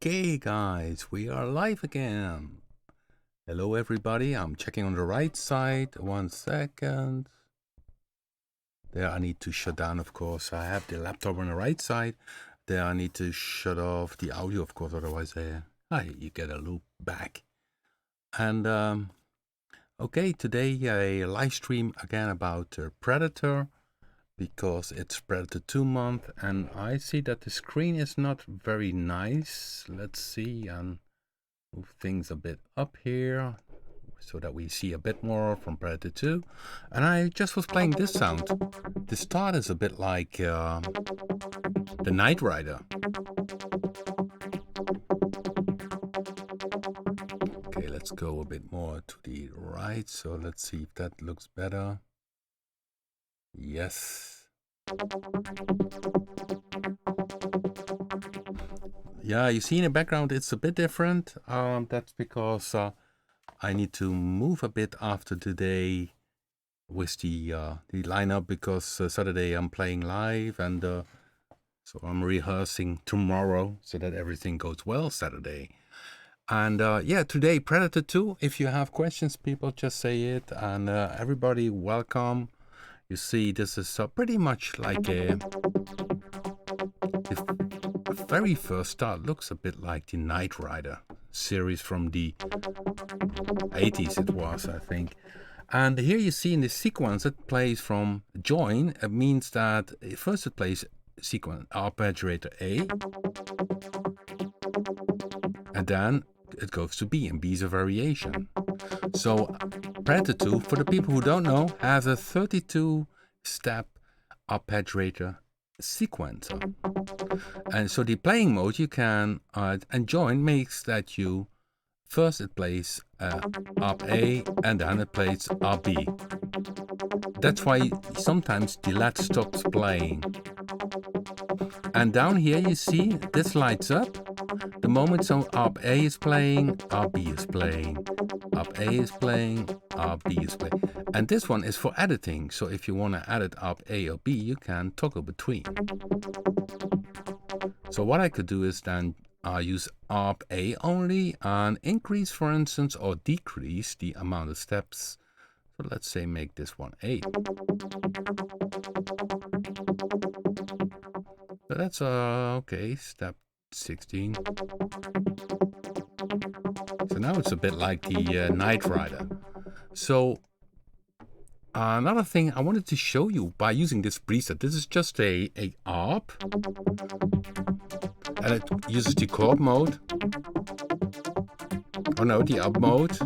Okay, guys, we are live again. Hello, everybody. I'm checking on the right side. 1 second. There, I need to shut down, of course. I have the laptop on the right side. There, I need to shut off the audio, of course. Otherwise, you get a loop back. And okay, today a live stream again about Predator, because it's Predator 2 month, and I see that the screen is not very nice. Let's see and move things a bit up here so that we see a bit more from Predator 2. And I just was playing this sound. The start is a bit like the Knight Rider. Okay, let's go a bit more to the right. So let's see if that looks better. Yes. Yeah, you see in the background it's a bit different. That's because I need to move a bit after today with the lineup, because Saturday I'm playing live, and so I'm rehearsing tomorrow so that everything goes well Saturday. And yeah, today Predator 2. If you have questions, people, just say it. And everybody, welcome. You see, this is pretty much like the very first start looks a bit like the Knight Rider series from the 80s it was, I think. And here you see in the sequence it plays from join. It means that first it plays sequence Arpeggiator A, and then it goes to B, and B is a variation. So Predator 2, for the people who don't know, has a 32-step arpeggiator sequencer. And so the playing mode you can and join makes that you first it plays Arp A and then it plays Arp B. That's why sometimes the lat stops playing. And down here you see this lights up. The moment so Arp A is playing, Arp B is playing. Arp A is playing, Arp B is playing. And this one is for editing. So if you want to edit Arp A or B, you can toggle between. So what I could do is then use Arp A only and increase, for instance, or decrease the amount of steps. So let's say make this one 8. So that's okay, step 16. So now it's a bit like the Knight Rider. So another thing I wanted to show you by using this preset, this is just a ARP, and it uses the chord mode, the up mode.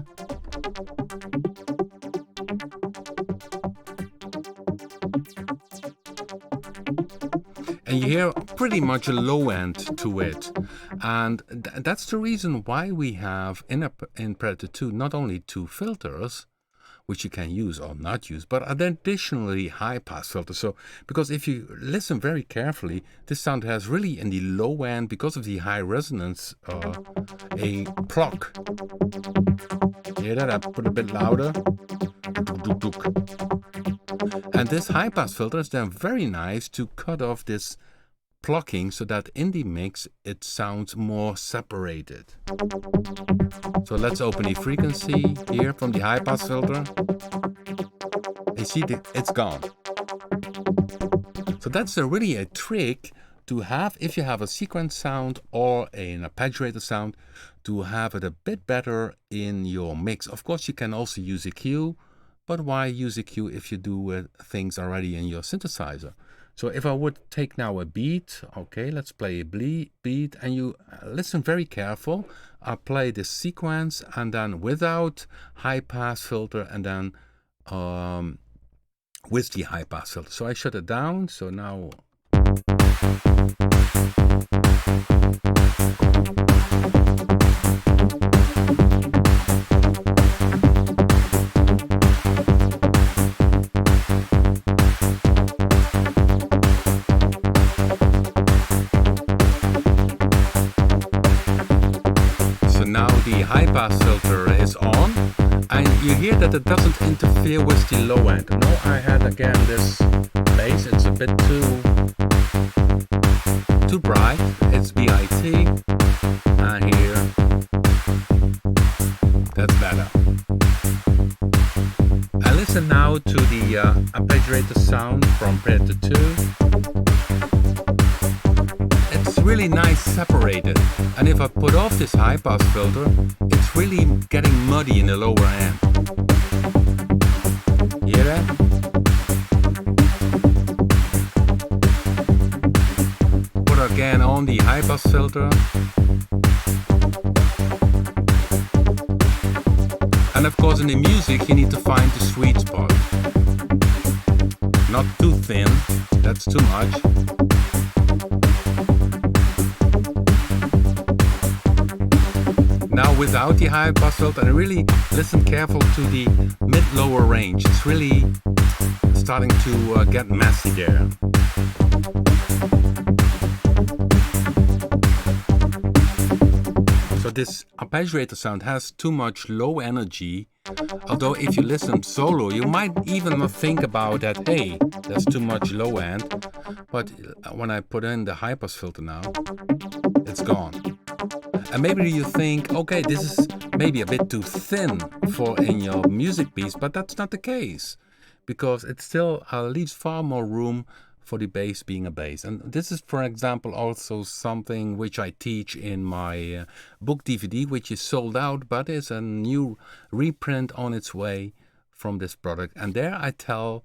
And you hear pretty much a low end to it. And that's the reason why we have in Predator 2 not only 2 filters, which you can use or not use, but additionally high pass filter. So because if you listen very carefully, this sound has really in the low end, because of the high resonance, a pluck. Hear that? I put a bit louder. And this high pass filter is then very nice to cut off this plucking so that in the mix it sounds more separated. So let's open the frequency here from the high pass filter. You see it's gone. So that's really a trick to have if you have a sequence sound or an arpeggiator sound, to have it a bit better in your mix. Of course, you can also use a cue, but why use a cue if you do things already in your synthesizer? So if I would take now a beat, okay, let's play a beat, and you listen very careful. I play this sequence and then without high pass filter, and then with the high pass filter. So I shut it down. So now. is on, and you hear that it doesn't interfere with the low end. Now I had again this bass, it's a bit too bright, it's BIT, and here, that's better. I listen now to the Arpeggiator sound from Part2. It's really nice separated, and if I put off this high pass filter, it's really getting muddy in the lower end. Hear that? Put again on the high pass filter. And of course in the music you need to find the sweet spot. Not too thin, that's too much. Now without the high pass filter, and really listen careful to the mid-lower range. It's really starting to get messy there. So this Arpeggiator sound has too much low energy, although if you listen solo you might even not think about that, hey, there's too much low end, but when I put in the high pass filter now, it's gone. And maybe you think, okay, this is maybe a bit too thin for in your music piece, but that's not the case, because it still leaves far more room for the bass being a bass. And this is, for example, also something which I teach in my book DVD, which is sold out, but is a new reprint on its way from this product. And there I tell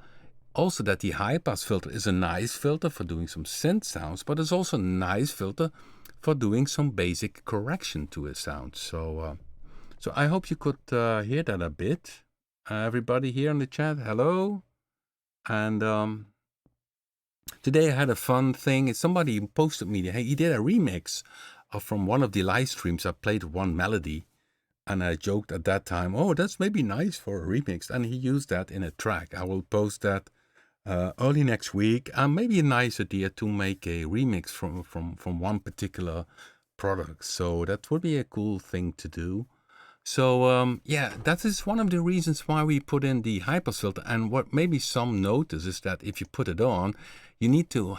also that the high pass filter is a nice filter for doing some synth sounds, but it's also a nice filter for doing some basic correction to a sound. So I hope you could hear that a bit. Everybody here in the chat, hello. And today I had a fun thing. Somebody posted me, hey, he did a remix from one of the live streams. I played one melody, and I joked at that time, oh, that's maybe nice for a remix. And he used that in a track. I will post that early next week. Maybe a nice idea to make a remix from one particular product. So that would be a cool thing to do. So yeah, that is one of the reasons why we put in the high pass filter. And what maybe some notice is that if you put it on, you need to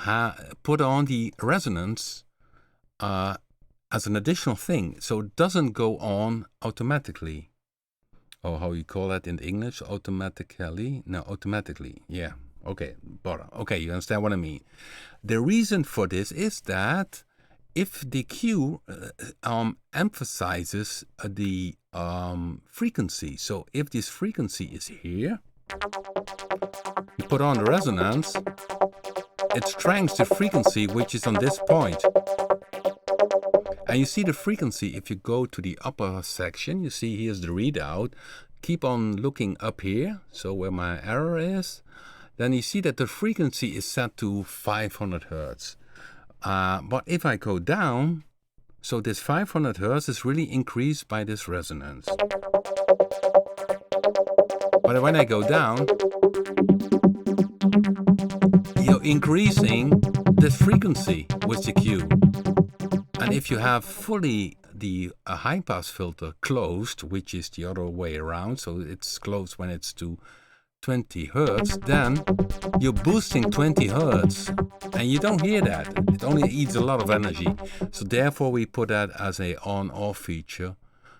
put on the resonance as an additional thing, so it doesn't go on automatically. Or how you call that in English? Automatically? No, automatically. Yeah. Okay. Okay, you understand what I mean. The reason for this is that if the cue emphasizes the frequency, so if this frequency is here, you put on the resonance, it strengthens the frequency which is on this point. And you see the frequency, if you go to the upper section, you see here's the readout. Keep on looking up here, so where my arrow is, then you see that the frequency is set to 500 Hertz. But if I go down, so this 500 Hertz is really increased by this resonance. But when I go down, you're increasing this frequency with the cue. And if you have fully the high pass filter closed, which is the other way around, so it's closed when it's to 20 Hertz, then you're boosting 20 Hertz, and you don't hear that. It only eats a lot of energy. So therefore we put that as a on-off feature,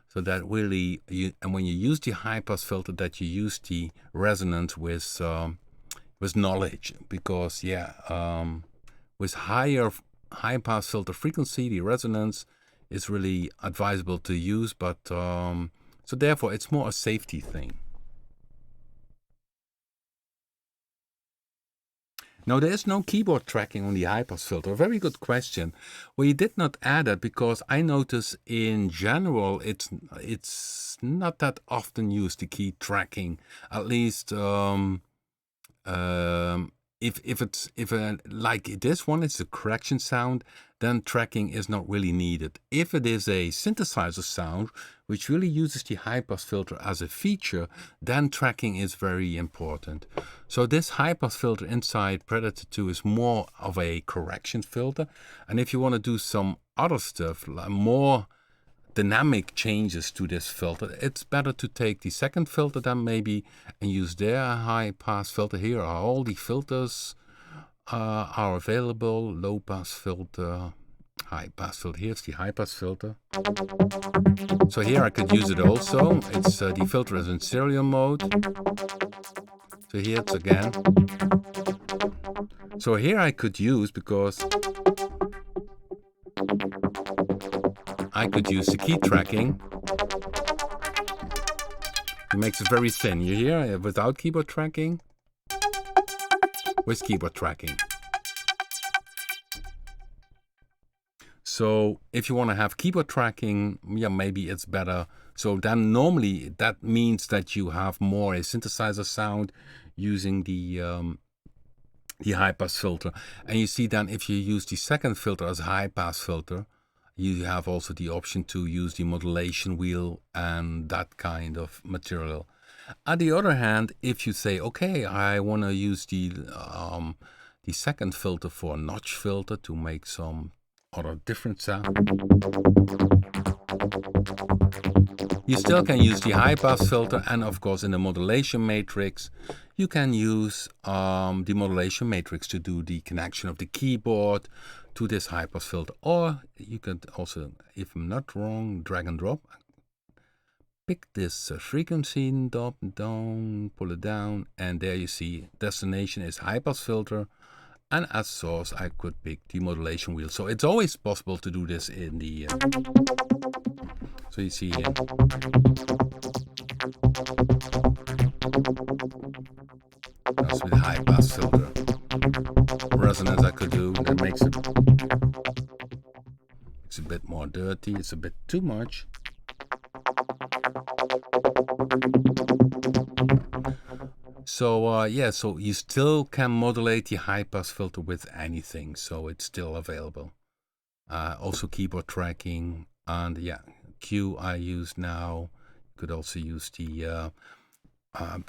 so that really, and when you use the high pass filter, that you use the resonance with knowledge, because with high pass filter frequency, the resonance is really advisable to use, but so therefore it's more a safety thing. Now, there is no keyboard tracking on the high pass filter. A very good question. We did not add that because I notice in general it's not that often used, the key tracking. At least if like this one, it's a correction sound, then tracking is not really needed. If it is a synthesizer sound, which really uses the high pass filter as a feature, then tracking is very important. So this high pass filter inside Predator 2 is more of a correction filter. And if you want to do some other stuff, like more dynamic changes to this filter, it's better to take the second filter then maybe and use their high pass filter. Here are all the filters are available. Low pass filter, high pass filter. Here's the high pass filter. So here I could use it also. It's the filter is in serial mode. So here it's again. So here I could use, because I could use the key tracking. It makes it very thin. You hear? Without keyboard tracking. With keyboard tracking. So if you want to have keyboard tracking, yeah, maybe it's better. So then normally that means that you have more a synthesizer sound using the high pass filter. And you see then if you use the second filter as a high pass filter, you have also the option to use the modulation wheel and that kind of material. On the other hand, if you say, okay, I want to use the second filter for a notch filter to make some other different sound, you still can use the high pass filter, and of course in the modulation matrix you can use the modulation matrix to do the connection of the keyboard to this high pass filter. Or you could also, if I'm not wrong, drag and drop, pick this frequency down, pull it down, and there you see destination is high pass filter, and as source I could pick the modulation wheel. So it's always possible to do this in the so you see here. That's with high pass filter. Resonance I could do, that makes it a bit more dirty, it's a bit too much. So yeah, so you still can modulate the high pass filter with anything, so it's still available. Also keyboard tracking, and yeah, Q I use now. You could also use the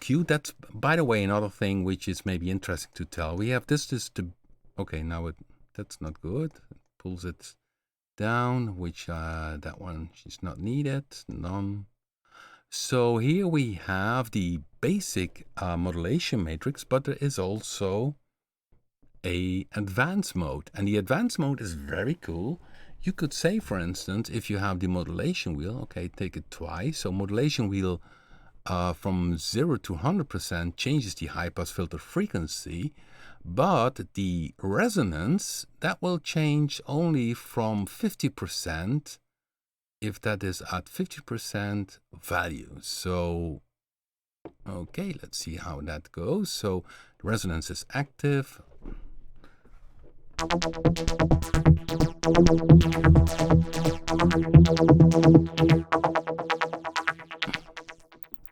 Q. That's, by the way, another thing which is maybe interesting to tell. We have this okay, now that's not good. It pulls it down, which that one is not needed, none. So here we have the basic modulation matrix, but there is also a advanced mode, and the advanced mode is very cool. You could say, for instance, if you have the modulation wheel, okay, take it twice. So modulation wheel from 0 to 100% changes the high pass filter frequency, but the resonance, that will change only from 50% if that is at 50% value. So okay, let's see how that goes. So the resonance is active.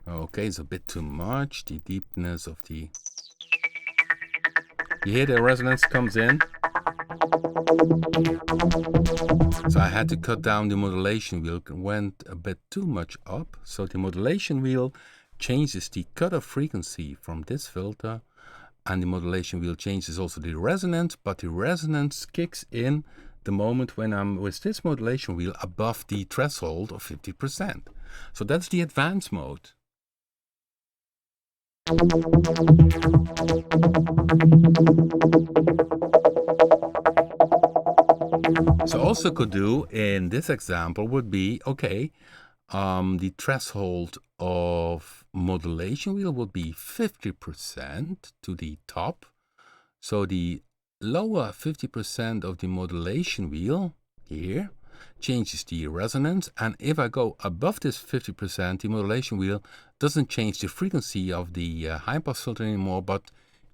Okay, it's a bit too much. The deepness of the... You hear the resonance comes in. So I had to cut down the modulation wheel. It went a bit too much up. So the modulation wheel changes the cutoff frequency from this filter, and the modulation wheel changes also the resonance, but the resonance kicks in the moment when I'm with this modulation wheel above the threshold of 50%. So that's the advanced mode. So also could do in this example would be, okay, the threshold of modulation wheel would be 50% to the top. So the lower 50% of the modulation wheel here changes the resonance, and if I go above this 50%, the modulation wheel doesn't change the frequency of the high pass filter anymore, but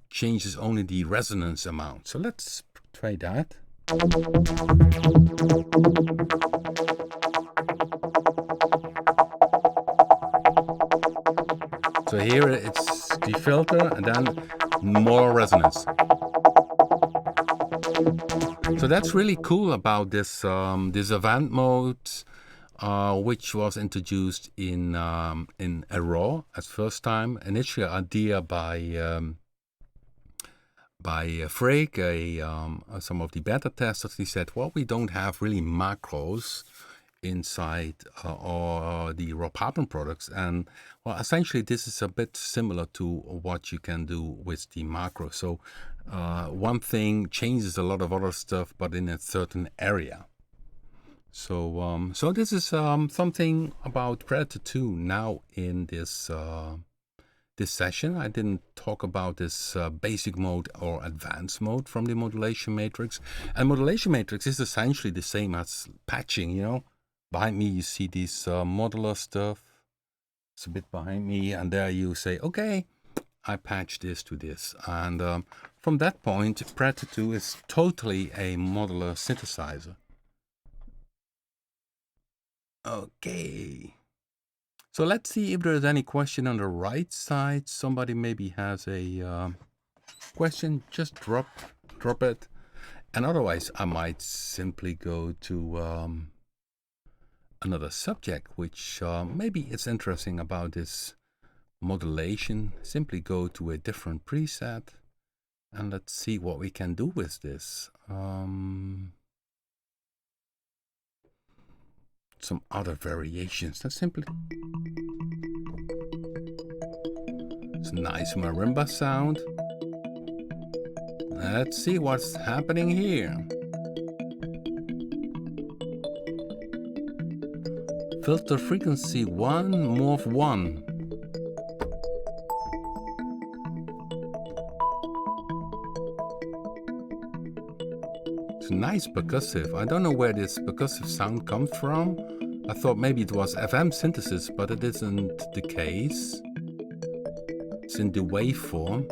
changes only the resonance amount. So let's try that. So here it's the filter and then more resonance. So that's really cool about this this event mode, which was introduced in a RAW as first time. Initially idea by Freek, some of the beta testers. He said, well, we don't have really macros inside or the raw Papen products. And well, essentially this is a bit similar to what you can do with the macro. So one thing changes a lot of other stuff, but in a certain area. So so this is something about Predator 2 now in this this session. I didn't talk about this basic mode or advanced mode from the modulation matrix. And modulation matrix is essentially the same as patching, you know. Behind me you see this modular stuff. It's a bit behind me, and there you say, okay, I patch this to this. And from that point, Predator 2 is totally a modular synthesizer. Okay. So let's see if there's any question on the right side. Somebody maybe has a question, just drop it. And otherwise, I might simply go to another subject, which maybe it's interesting about this modulation. Simply go to a different preset, and let's see what we can do with this. Some other variations. That's simply... It's a nice marimba sound. Let's see what's happening here. Filter frequency 1, morph 1. It's nice percussive. I don't know where this percussive sound comes from. I thought maybe it was FM synthesis, but it isn't the case. It's in the waveform.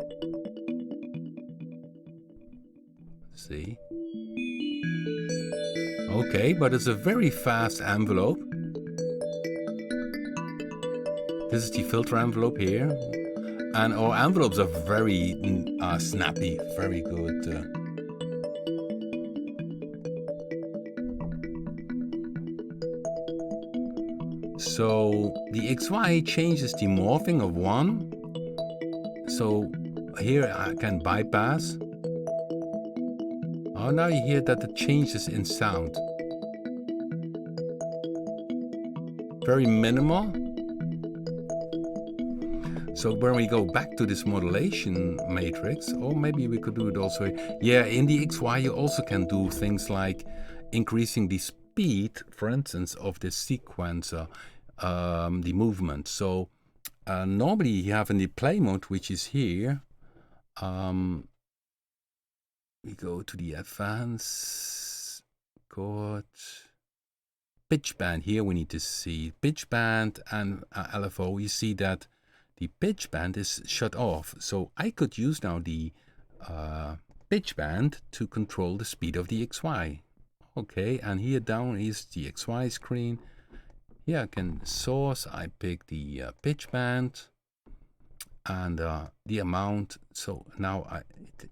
Let's see. Okay, but it's a very fast envelope. This is the filter envelope here. And our envelopes are very snappy, very good. So the XY changes the morphing of 1. So here I can bypass. Oh, now you hear that it changes in sound. Very minimal. So when we go back to this modulation matrix, or maybe we could do it also. Yeah, in the XY you also can do things like increasing the speed, for instance, of this sequencer, the movement. So normally you have in the play mode, which is here, we go to the advanced chord, pitch band. Here we need to see pitch band and LFO. You see that the pitch band is shut off. So I could use now the pitch band to control the speed of the XY. Okay, and here down is the XY screen. Here I can source, I pick the pitch band and the amount. So now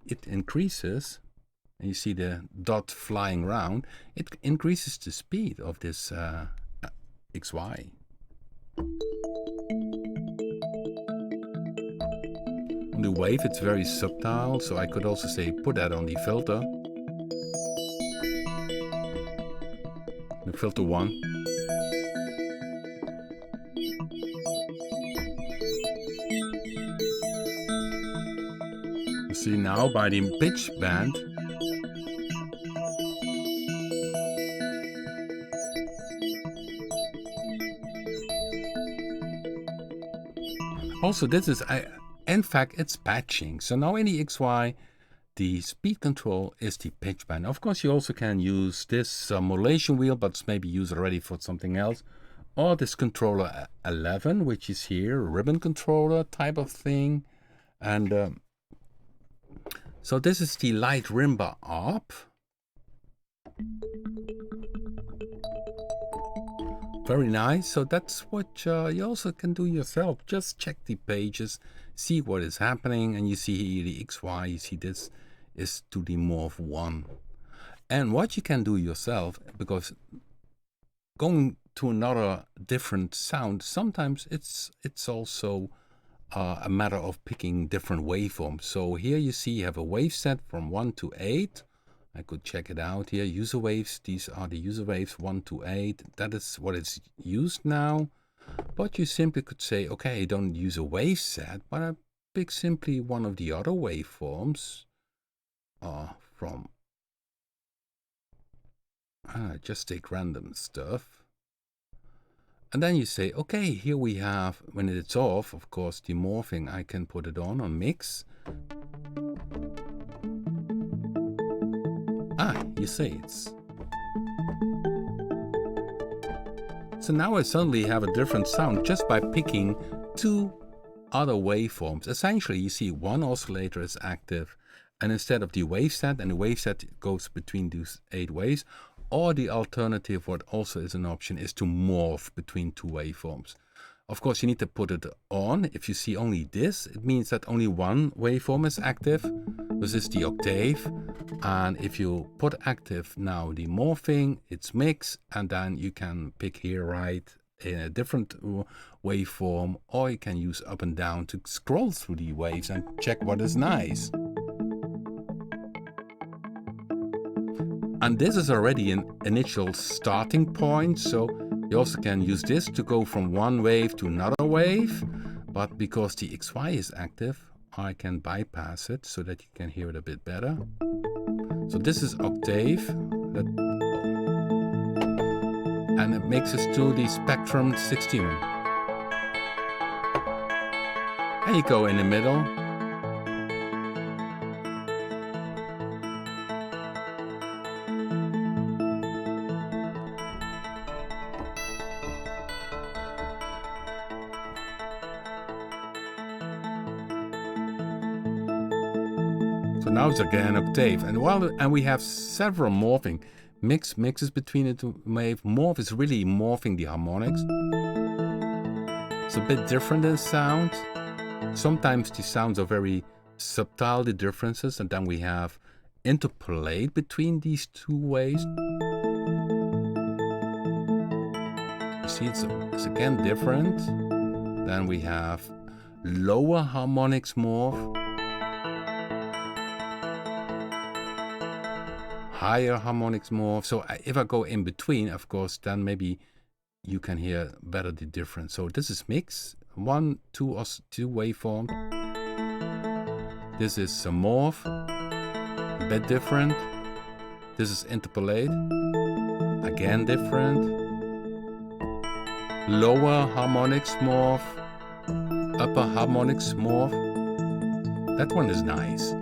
it increases, and you see the dot flying around. It increases the speed of this XY. On the wave it's very subtle, so I could also say put that on the filter. The filter 1. You see now by the pitch band, also this is, in fact, it's patching. So now in the XY, the speed control is the pitch band. Of course, you also can use this modulation wheel, but it's maybe used already for something else. Or this controller 11, which is here, ribbon controller type of thing. And so this is the light rimba up. Very nice. So that's what you also can do yourself. Just check the pages, see what is happening, and you see here the XY, you see this is to the morph 1. And what you can do yourself, because going to another different sound, sometimes it's also a matter of picking different waveforms. So here you see you have a wave set from 1 to 8, I could check it out here. User waves, these are the user waves 1 to 8. That is what is used now. But you simply could say, okay, I don't use a wave set, but I pick simply one of the other waveforms from, just take random stuff. And then you say, okay, here we have, when it's off, of course, the morphing, I can put it on mix. You see it's. So now I suddenly have a different sound just by picking two other waveforms. Essentially, you see one oscillator is active, and instead of the wave set, and the wave set goes between these 8 waves, or the alternative, what also is an option, is to morph between 2 waveforms. Of course, you need to put it on. If you see only this, it means that only one waveform is active. This is the octave. And if you put active now the morphing, it's mix, and then you can pick here right in a different waveform, or you can use up and down to scroll through the waves and check what is nice. And this is already an initial starting point, so you also can use this to go from one wave to another wave, but because the XY is active, I can bypass it so that you can hear it a bit better. So this is octave, and it makes us to the spectrum 16. And you go in the middle. So now it's again octave, and we have several morphing. Mixes between the two wave. Morph is really morphing the harmonics. It's a bit different in sound. Sometimes the sounds are very subtle, the differences, and then we have interpolate between these 2 waves. You see, it's again different. Then we have lower harmonics morph. Higher harmonics morph. So if I go in between, of course, then maybe you can hear better the difference. So this is mix, 1, 2 waveform. This is a morph, a bit different. This is interpolate, again different. Lower harmonics morph, upper harmonics morph. That one is nice.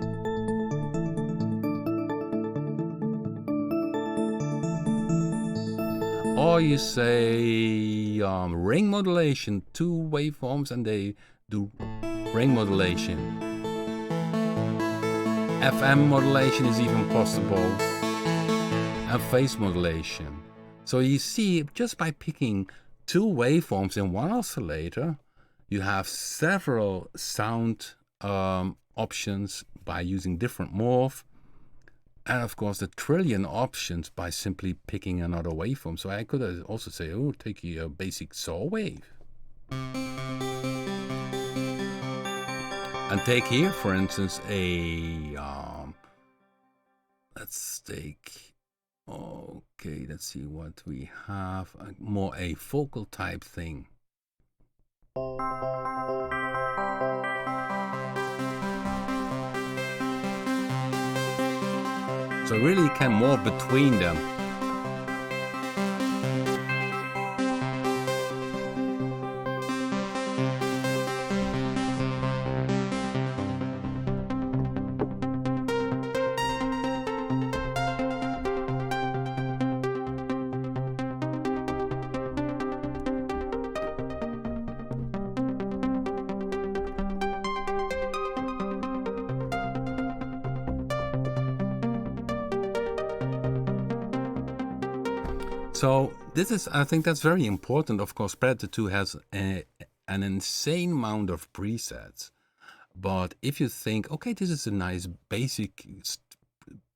Or you say ring modulation, 2 waveforms, and they do ring modulation. FM modulation is even possible, and phase modulation. So you see, just by picking 2 waveforms in one oscillator, you have several sound options by using different morph. And of course, the trillion options by simply picking another waveform. So I could also say, oh, take a basic saw wave. And take here, for instance, a, let's take, okay, let's see what we have. More a vocal type thing. So really you can morph between them. So this is, I think that's very important. Of course, Part2 has an insane amount of presets. But if you think, okay, this is a nice basic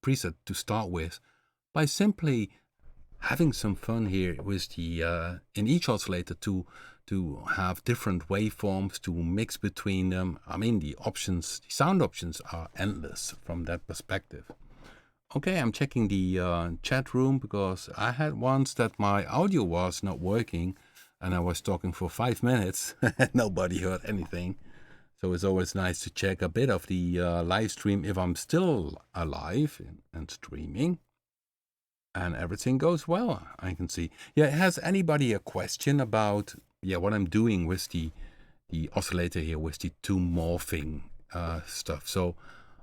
preset to start with, by simply having some fun here with the in each oscillator to have different waveforms, to mix between them. I mean, the options, the sound options are endless from that perspective. Okay, I'm checking the chat room because I had once that my audio was not working and I was talking for 5 minutes and nobody heard anything. So it's always nice to check a bit of the live stream if I'm still alive and streaming. And everything goes well, I can see. Yeah, has anybody a question about what I'm doing with the oscillator here with the two morphing stuff? So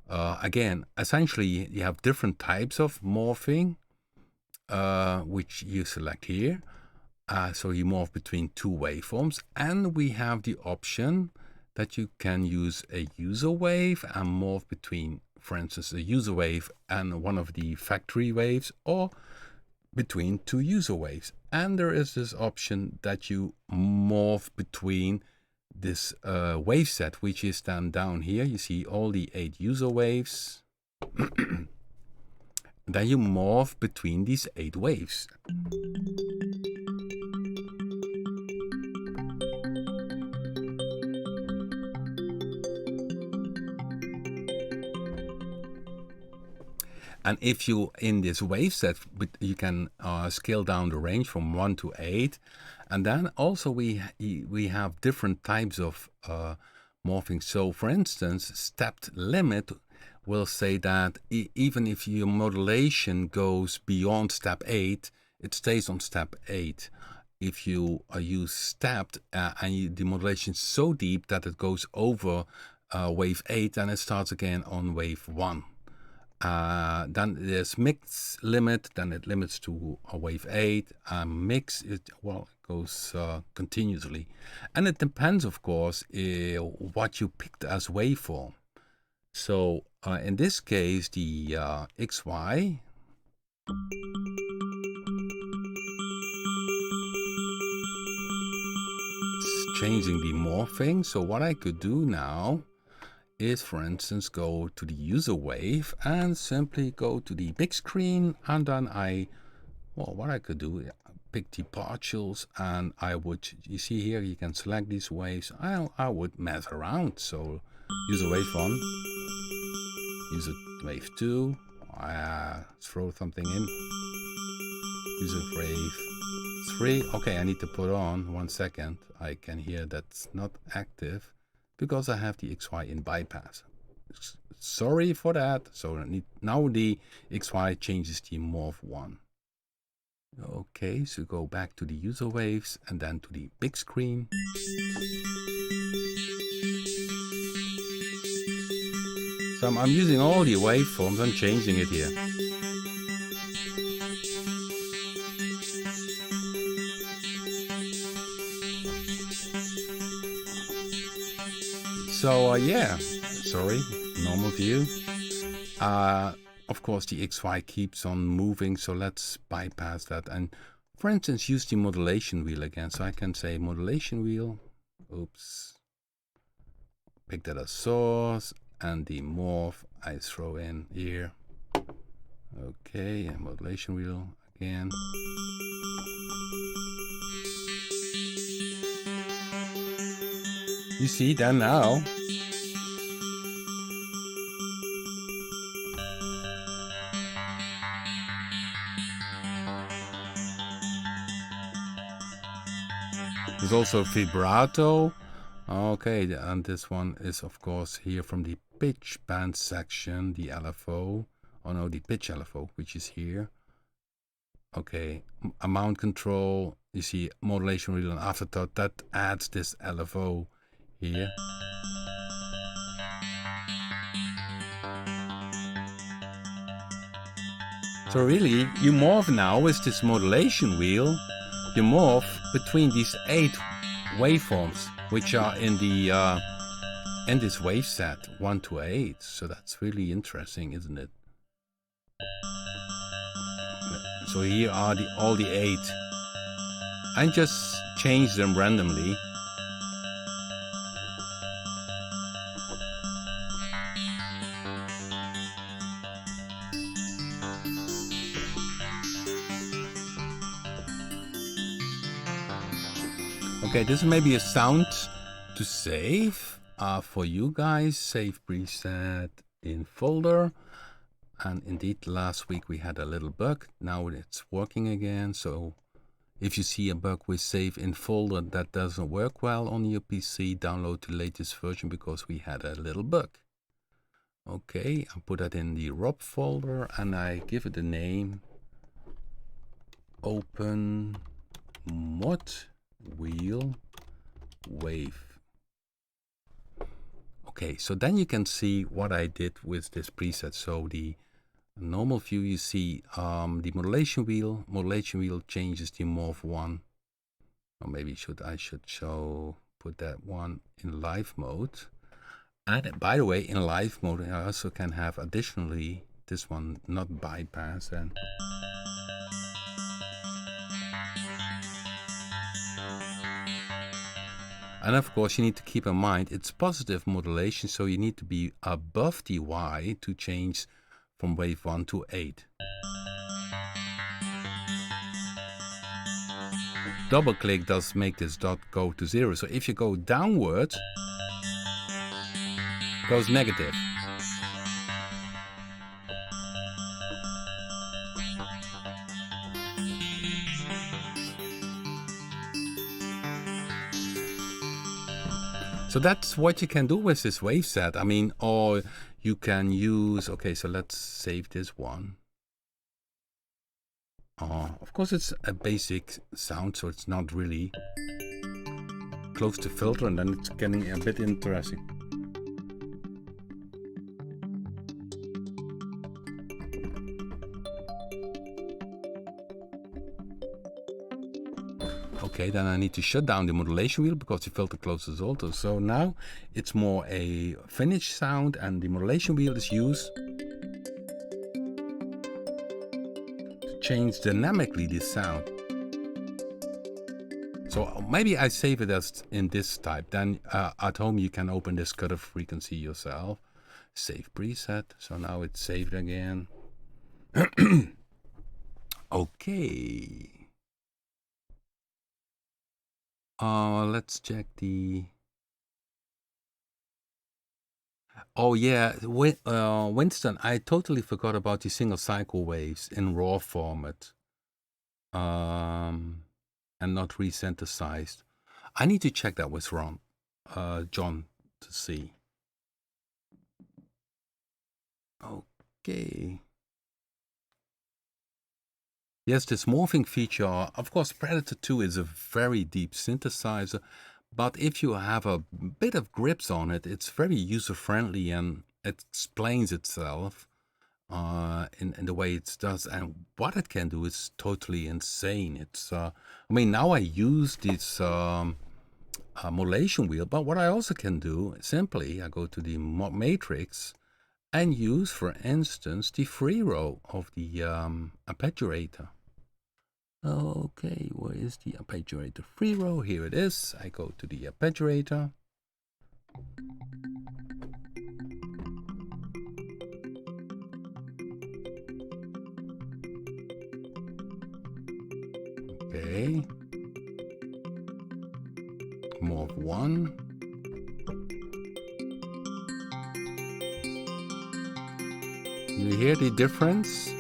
again, essentially you have different types of morphing, which you select here. So you morph between two waveforms, and we have the option that you can use a user wave and morph between, for instance, a user wave and one of the factory waves, or between two user waves. And there is this option that you morph between this wave set, which is then down here. You see all the 8 user waves. Then you morph between these 8 waves. And if you, in this wave set, you can scale down the range from 1 to 8. And then also we have different types of morphing. So for instance, stepped limit will say that even if your modulation goes beyond step 8, it stays on step 8. If you use stepped and the modulation is so deep that it goes over wave 8, then it starts again on wave 1. Then there's mix limit, then it limits to a wave 8. Mix, it goes continuously. And it depends, of course, what you picked as waveform. So in this case, the XY is changing the morphing. So what I could do now is, for instance, go to the user wave and simply go to the big screen, and then what I could do, pick the partials, and I would, you see here, you can select these waves. I would mess around. So user wave 1, user wave 2, throw something in, user wave 3. Okay, I need to put on 1 second. I can hear that's not active because I have the XY in bypass. Sorry for that. So now the XY changes the morph 1. Okay, so go back to the user waves and then to the big screen. So I'm using all the waveforms and changing it here. So yeah, sorry, normal view. Of course, the XY keeps on moving, so let's bypass that. And for instance, use the modulation wheel again. So I can say modulation wheel. Oops. Pick that as source, and the morph I throw in here. Okay, and modulation wheel again. You see that now. There's also vibrato. Okay, and this one is of course here from the pitch band section, the LFO. Oh no, the pitch LFO, which is here. Okay, amount control. You see modulation wheel and afterthought. That adds this LFO here. So really, you morph now with this modulation wheel. You morph between these 8 waveforms, which are in the in this wave set 1 to 8. So that's really interesting, isn't it? So here are all the 8. I just change them randomly. Okay, this is maybe a sound to save for you guys. Save preset in folder. And indeed, last week we had a little bug. Now it's working again. So if you see a bug with save in folder that doesn't work well on your PC, download the latest version because we had a little bug. Okay, I put that in the ROP folder and I give it a name. Open mod wheel wave. Okay, so then you can see what I did with this preset. So the normal view, you see the modulation wheel. Modulation wheel changes the morph one. Or maybe I should put that one in live mode. And by the way, in live mode, I also can have additionally this one not bypass and. And of course, you need to keep in mind it's positive modulation, so you need to be above the Y to change from wave 1 to 8. Double click does make this dot go to 0. So if you go downwards, it goes negative. So that's what you can do with this wave set. I mean, or you can use, okay, so let's save this one. Of course, it's a basic sound, so it's not really close to filter, and then it's getting a bit interesting. Okay, then I need to shut down the modulation wheel because the filter closes also. So now it's more a finished sound, and the modulation wheel is used to change dynamically the sound. So maybe I save it as in this type. Then at home you can open this cutoff frequency yourself. Save preset. So now it's saved again. Okay. Let's check the. Oh yeah, Winston, I totally forgot about the single cycle waves in raw format. And not resynthesized. I need to check that with John to see. Okay. Yes, this morphing feature, of course, Predator 2 is a very deep synthesizer, but if you have a bit of grips on it, it's very user-friendly and it explains itself in the way it does. And what it can do is totally insane. It's, I mean, now I use this modulation wheel, but what I also can do, simply, I go to the matrix and use, for instance, the free row of the Arpeggiator. Okay, where is the Arpeggiator free row? Here it is. I go to the Arpeggiator. Okay. Morph 1. You hear the difference?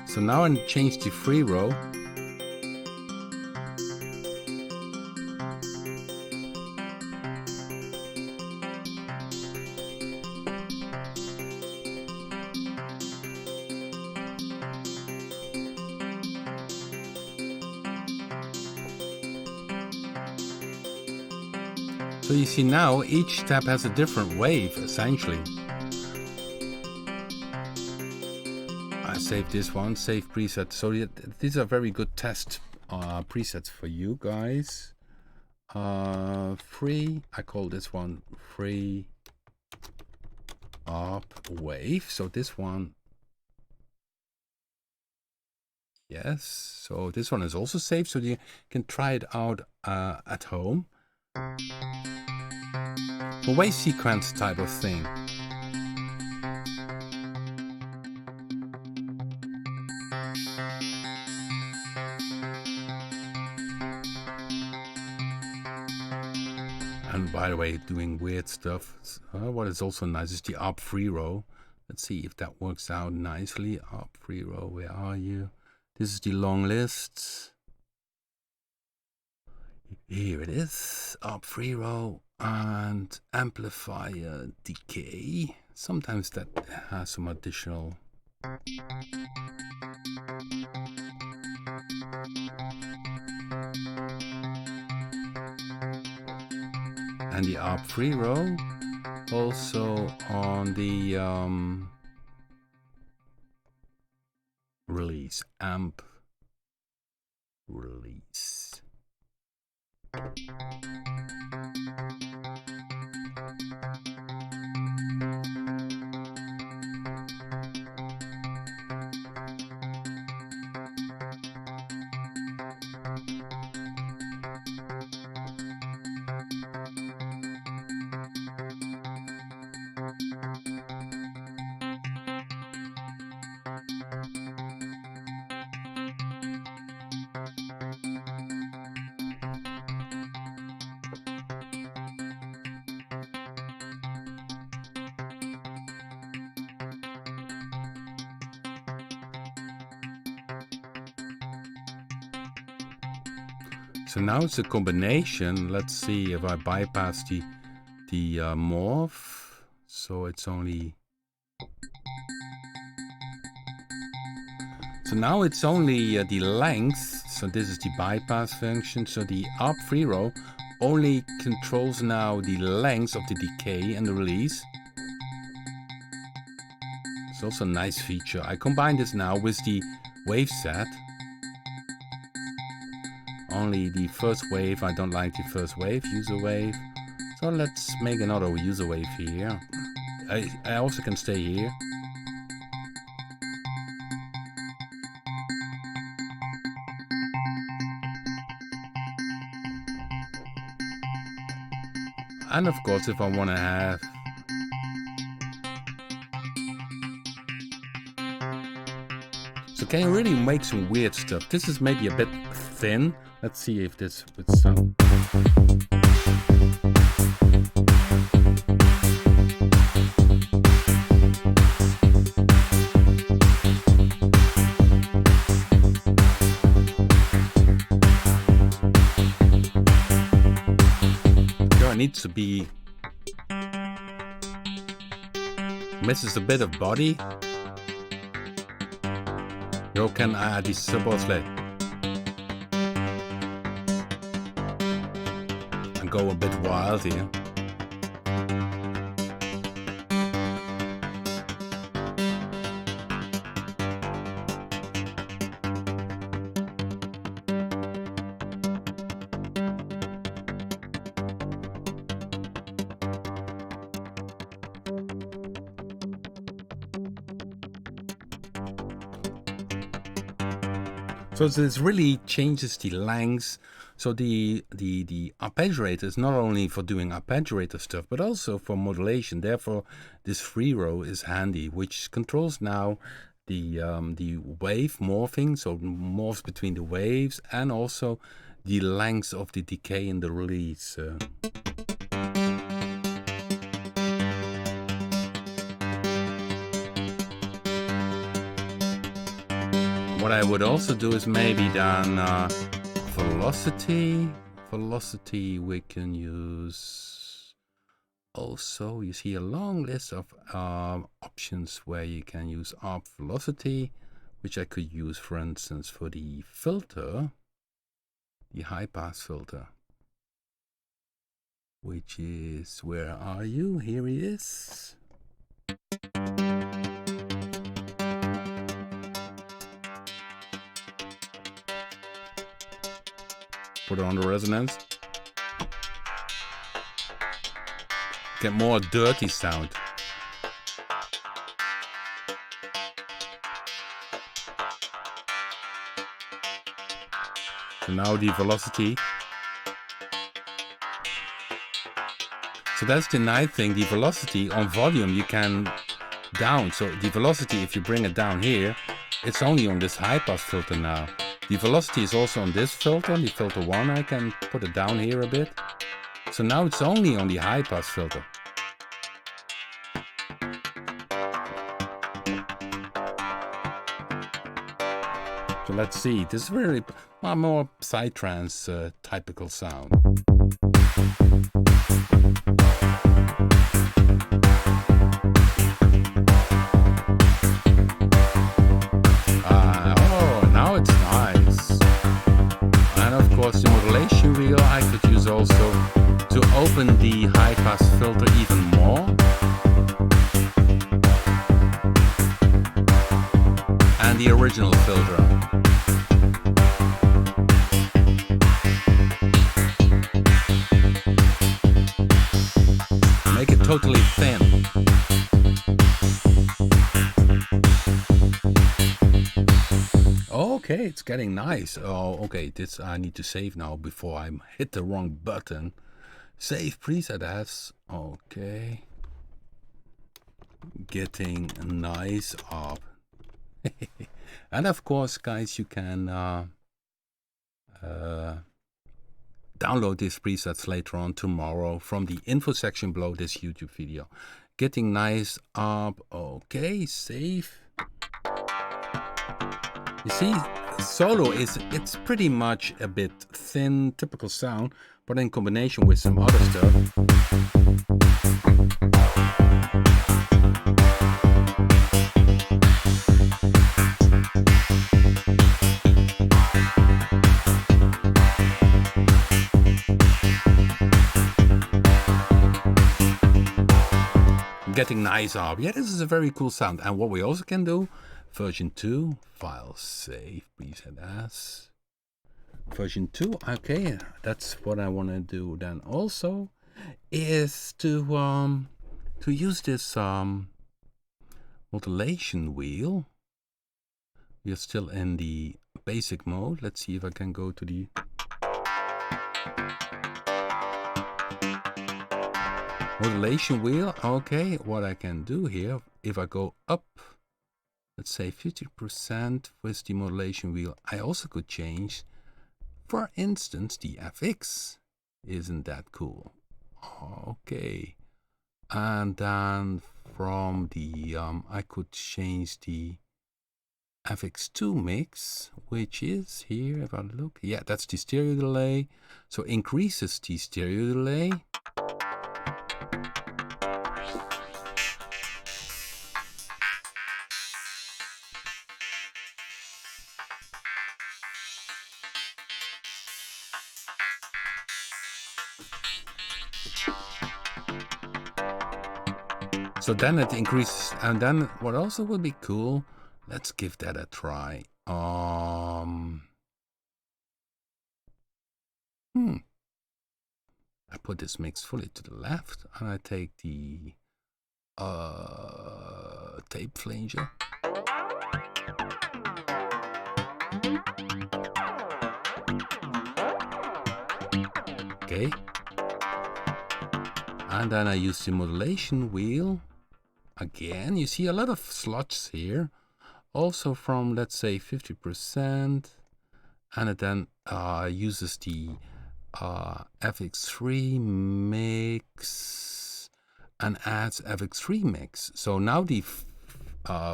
So now I change the free row. So you see now each step has a different wave, essentially. I save this one, save preset. So these are very good test presets for you guys. Free, I call this one free Arp wave. So this one, yes. So this one is also saved, so you can try it out at home. A wave sequence type of thing. And by the way, doing weird stuff. What is also nice is the Arp free row. Let's see if that works out nicely. Up free row, where are you? This is the long list. Here it is, up free row and amplifier decay. Sometimes that has some additional. And the up free row also on the release, amp release. So now it's a combination. Let's see if I bypass the morph. So it's only. So now it's only the length. So this is the bypass function. So the up free row only controls now the length of the decay and the release. It's also a nice feature. I combine this now with the wave set. Only the first wave, I don't like the first wave, user wave. So let's make another user wave here. I also can stay here. And of course, if I want to have so can you really make some weird stuff. This is maybe a bit thin. Let's see if this would sound. There needs to be. Misses a bit of body. You can add this supposedly. And go a bit wild here. So this really changes the length. So the arpeggiator is not only for doing arpeggiator stuff, but also for modulation. Therefore, this free row is handy, which controls now the wave morphing, so morphs between the waves, and also the length of the decay and the release. What I would also do is maybe then velocity. Velocity we can use also. You see a long list of options where you can use ARP velocity, which I could use, for instance, for the filter, the high pass filter, which is, where are you? Here he is. Put it on the resonance. Get more dirty sound. So now the velocity. So that's the nice thing. The velocity on volume you can down. So the velocity, if you bring it down here, it's only on this high pass filter now. The velocity is also on this filter, the filter 1. I can put it down here a bit. So now it's only on the high pass filter. let's see. This is very more psytrance typical sound. Oh, now it's nice. And of course, the modulation wheel I could use also to open the high-pass filter even more. And the original filter. Make it totally thin. Okay, it's getting nice. Oh, okay, this I need to save now before I hit the wrong button. Save preset as. Okay. Getting nice up. And of course, guys, you can download these presets later on tomorrow from the info section below this YouTube video. Getting nice up. Okay, save. You see, solo it's pretty much a bit thin, typical sound, but in combination with some other stuff. Getting nice up. Yeah, this is a very cool sound. And what we also can do, version 2, file save, preset as. Version 2, okay, that's what I want to do then also, is to use this modulation wheel. We are still in the basic mode. Let's see if I can go to the modulation wheel. Okay, what I can do here, if I go up, let's say 50% with the modulation wheel, I also could change, for instance, the FX. Isn't that cool? Okay. And then from the, I could change the FX2 mix, which is here, if I look, yeah, that's the stereo delay. So increases the stereo delay. So then it increases, and then what also would be cool, let's give that a try. I put this mix fully to the left, and I take the tape flanger. Okay. And then I use the modulation wheel. Again, you see a lot of slots here. Also from, let's say, 50%. And it then uses the FX3 mix and adds FX3 mix. So now the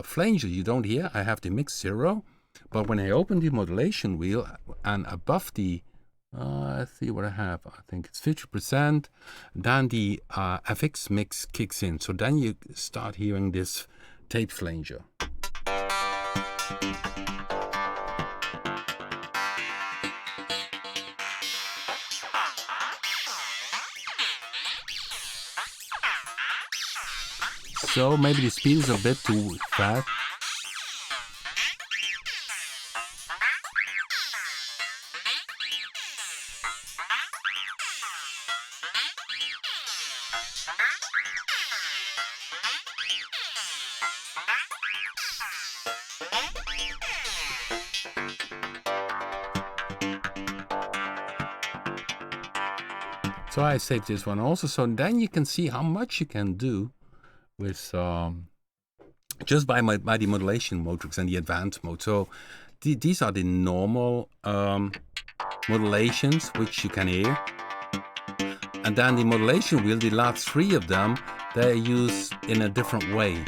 flanger you don't hear, I have the mix 0. But when I open the modulation wheel and above the let's see what I have. I think it's 50%. Then the FX mix kicks in. So then you start hearing this tape flanger. So maybe the speed is a bit too fast. So I saved this one also. So then you can see how much you can do with just by the modulation matrix and the advanced mode. So these are the normal modulations which you can hear, and then the modulation wheel, the last 3 of them, they're used in a different way.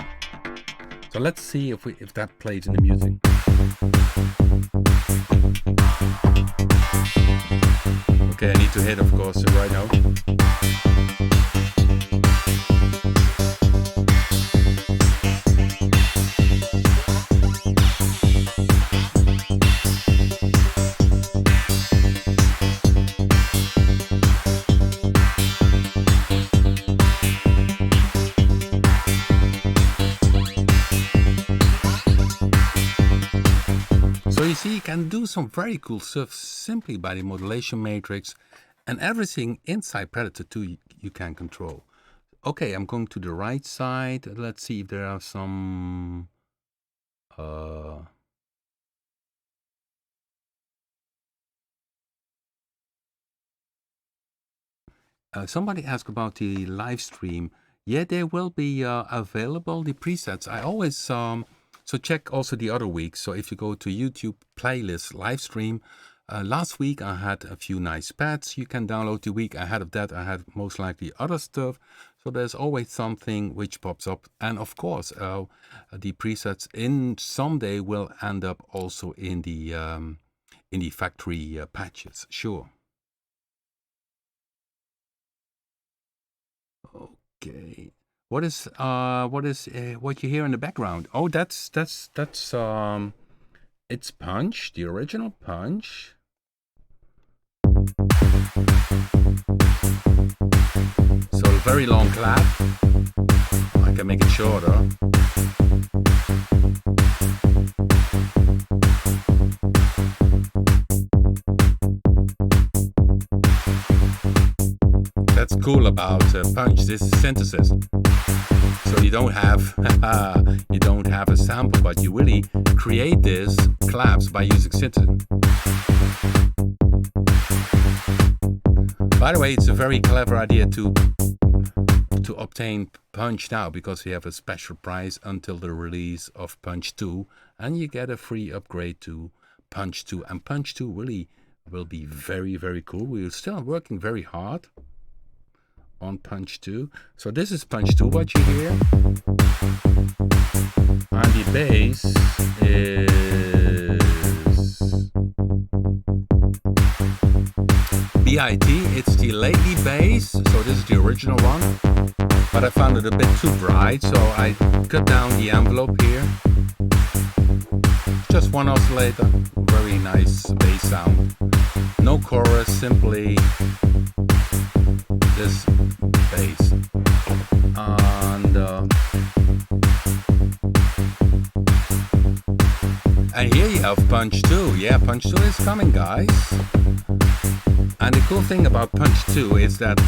So let's see if that plays in the music. Okay, I need to hit, of course, the right note. So you see, you can do some very cool stuff simply by the modulation matrix, and everything inside Predator 2 you can control. Okay, I'm going to the right side. Let's see if there are some somebody asked about the live stream. Yeah, they will be available, the presets. I always so check also the other weeks. So if you go to YouTube playlist live stream, last week I had a few nice pads you can download. The week ahead of that I had most likely other stuff. So there's always something which pops up, and of course the presets in someday will end up also in the factory patches. Sure. Okay. What is what you hear in the background? Oh, that's it's Punch, the original Punch. So a very long clap. I can make it shorter. That's cool about Punch, this synthesis. So you don't have a sample, but you really create this claps by using synthesis. By the way, it's a very clever idea to obtain Punch now, because we have a special price until the release of Punch 2, and you get a free upgrade to Punch 2. And Punch 2 really will be very, very cool. We're still working very hard on Punch 2. So this is Punch 2, what you hear. And the bass is BIT. It's the lately bass. So this is the original one. But I found it a bit too bright, so I cut down the envelope here. Just one oscillator. Very nice bass sound. No chorus, simply this bass. And here you have Punch 2. Yeah, Punch 2 is coming, guys. And the cool thing about Punch 2 is that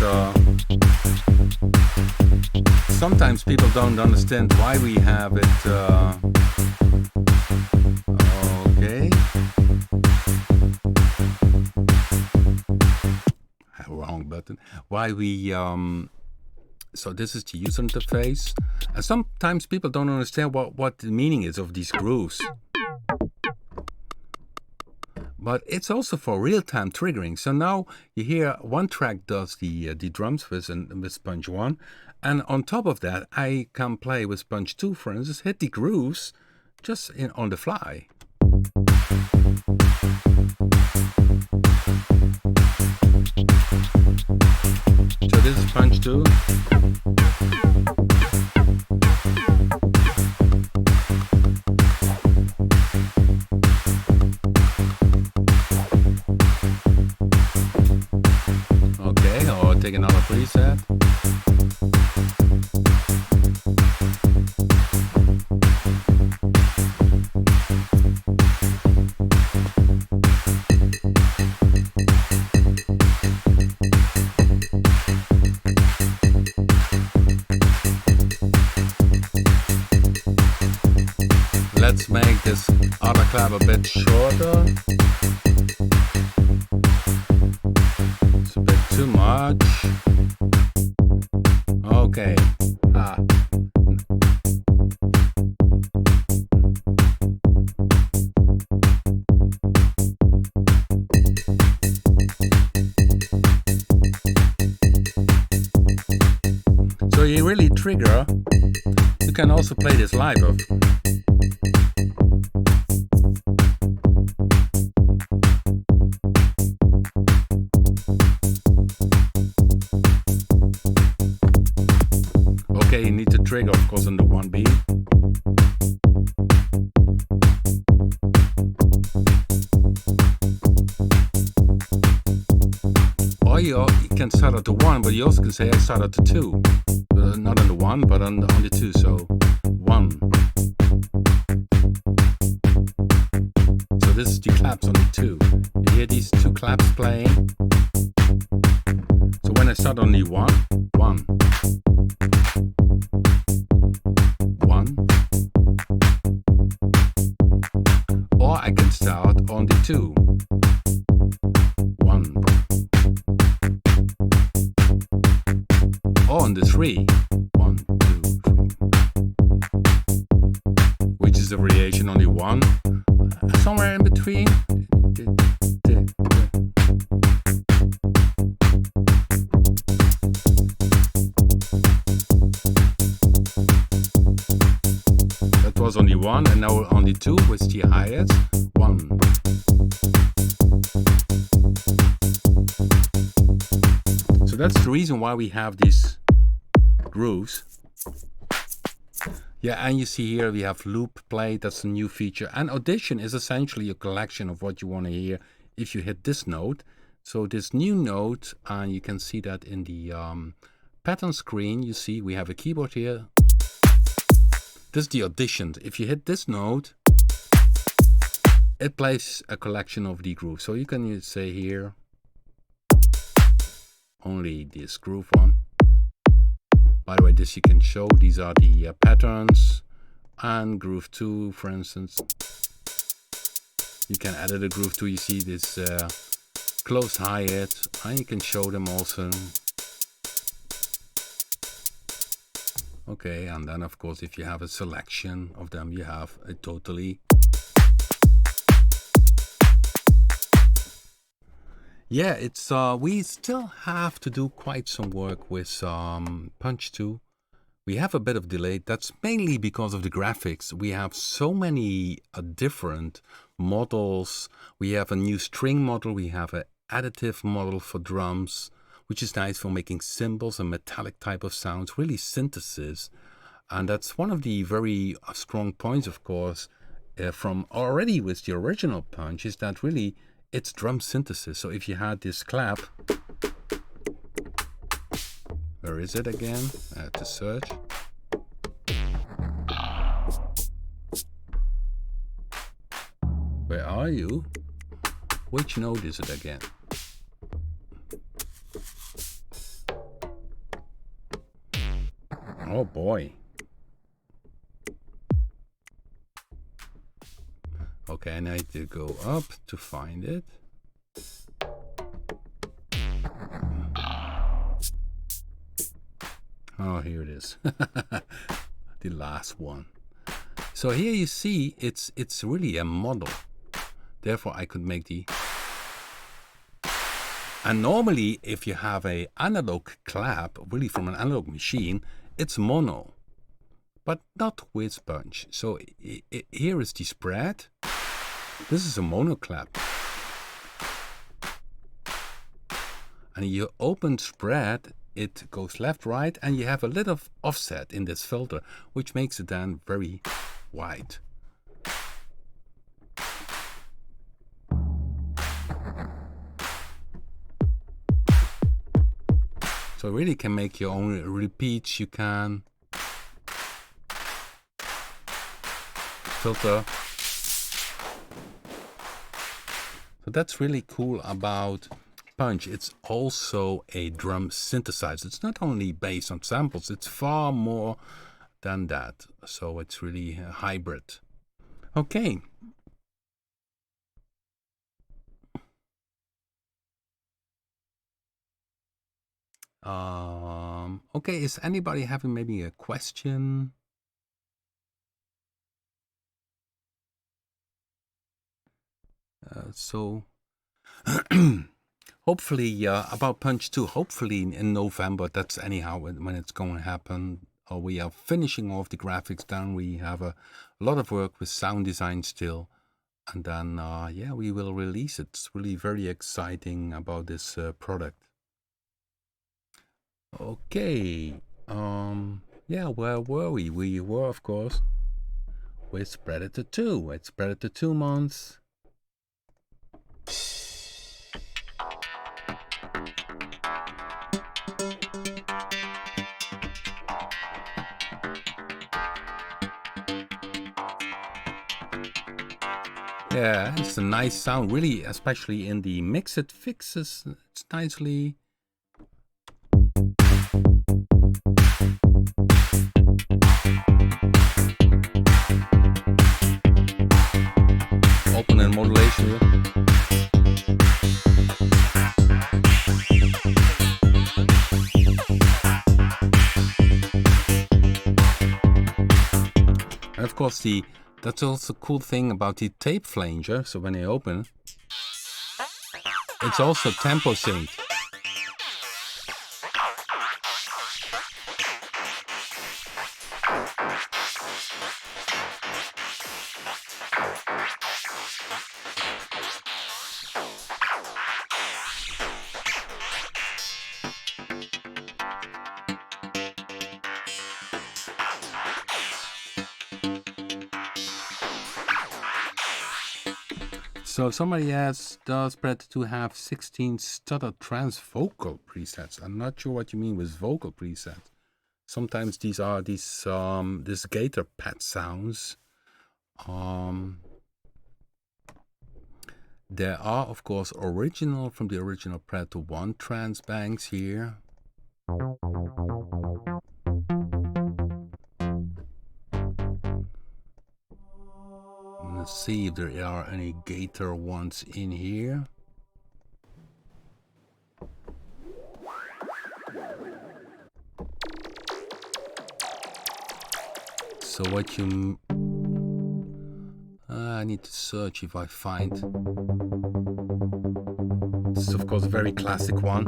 sometimes people don't understand why we have it. Okay. Wrong button. Why we so this is the user interface, and sometimes people don't understand what the meaning is of these grooves. But it's also for real-time triggering. So now you hear one track does the drums with Punch 1, and on top of that I can play with Punch 2, for instance, hit the grooves just on the fly. So this is Punch 2. Okay, or take another preset. Let's make this other clap a bit shorter. It's a bit too much. Okay. So you really trigger. You can also play this live. trigger, of course, on the 1 beat. Or you can start at the 1, but you also can say I start at the 2. Not on the 1, but on the 2. So 1. So this is the claps on the 2. You hear these 2 claps playing. So when I start on the 1, 1, 1. Or I can start on the 2. 1. Or on the 3. 1, 2, 3. Which is a variation on the 1. Somewhere in between. That was on the 1, and now on the 2 with the hi-hats. 1. So that's the reason why we have these grooves. Yeah, and you see here we have loop play, that's a new feature. And audition is essentially a collection of what you want to hear if you hit this note. So this new note, and you can see that in the pattern screen, you see we have a keyboard here. This is the audition. If you hit this note, it plays a collection of the grooves. So you can say here, only this groove one. By the way, this you can show. These are the patterns, and groove 2, for instance. You can edit a groove 2. You see this closed hi-hat, and you can show them also. Okay, and then of course, if you have a selection of them, you have a totally. Yeah, it's we still have to do quite some work with Punch 2. We have a bit of delay. That's mainly because of the graphics. We have so many different models. We have a new string model. We have an additive model for drums, which is nice for making cymbals and metallic type of sounds, really synthesis. And that's one of the very strong points, of course, from already with the original Punch, is that really it's drum synthesis. So if you had this clap, where is it again? I have to search. Where are you? Which note is it again? Oh boy. Okay, I need to go up to find it. Oh, here it is. The last one. So here you see it's really a model. Therefore I could make the. And normally if you have a analog clap, really from an analog machine, it's mono. But not with Punch. So here is the spread. This is a mono clap. And you open spread, it goes left, right, and you have a little offset in this filter, which makes it then very wide. So really can make your own repeats. You can filter. So that's really cool about Punch. It's also a drum synthesizer. It's not only based on samples, it's far more than that. So it's really a hybrid. Okay. Okay, is anybody having maybe a question? So hopefully about Punch 2, hopefully in November, that's anyhow when it's going to happen. We are finishing off the graphics down. We have a lot of work with sound design still. And then, yeah, we will release it. It's really very exciting about this product. Okay. Yeah, where were we? We were, of course, with Predator 2. It's Predator 2 months. Yeah, it's a nice sound, really, especially in the mix it fixes. It's nicely. Open and modulation. And of course, that's also a cool thing about the tape flanger. So when you open, it's also tempo synced. So somebody asks, does Predator 2 have 16 stutter trance vocal presets? I'm not sure what you mean with vocal presets. Sometimes these are this gator pad sounds. There are, of course, from the original Predator 1 trance banks here. Let's see if there are any gator ones in here. So what you... I need to search if I find... This is of course a very classic one.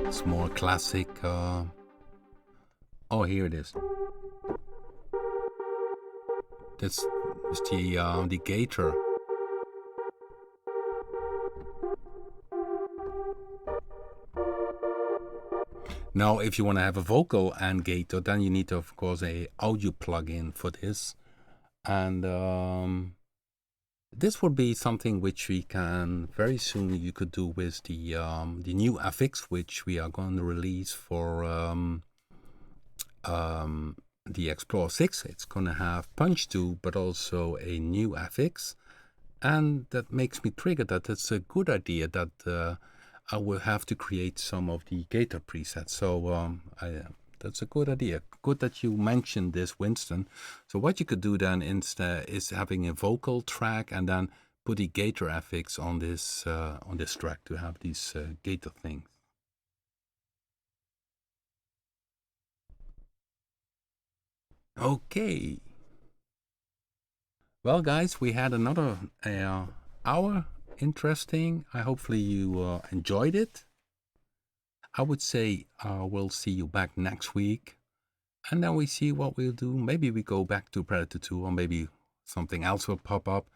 It's more classic... Oh, here it is. This is the gator. Now, if you want to have a vocal and gator, then you need, of course, a audio plugin for this. And this would be something which we can very soon you could do with the new affix, which we are going to release for the Explorer 6. It's going to have Punch 2, but also a new affix. And that makes me trigger that it's a good idea that I will have to create some of the gator presets. So that's a good idea. Good that you mentioned this, Winston. So what you could do then instead is having a vocal track and then put the gator affix on this track to have these gator things. Okay. Well, guys, we had another hour. Interesting. Hopefully you enjoyed it. I would say we'll see you back next week, and then we see what we'll do. Maybe we go back to Predator 2, or maybe something else will pop up.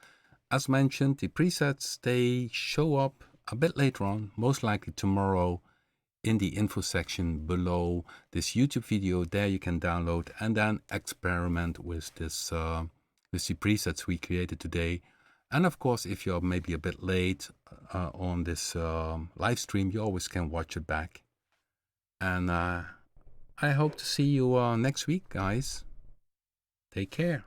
As mentioned, the presets, they show up a bit later on, most likely tomorrow, in the info section below this YouTube video. There you can download and then experiment with this with the presets we created today. And of course, if you're maybe a bit late on this live stream, you always can watch it back. And I hope to see you next week, guys. Take care.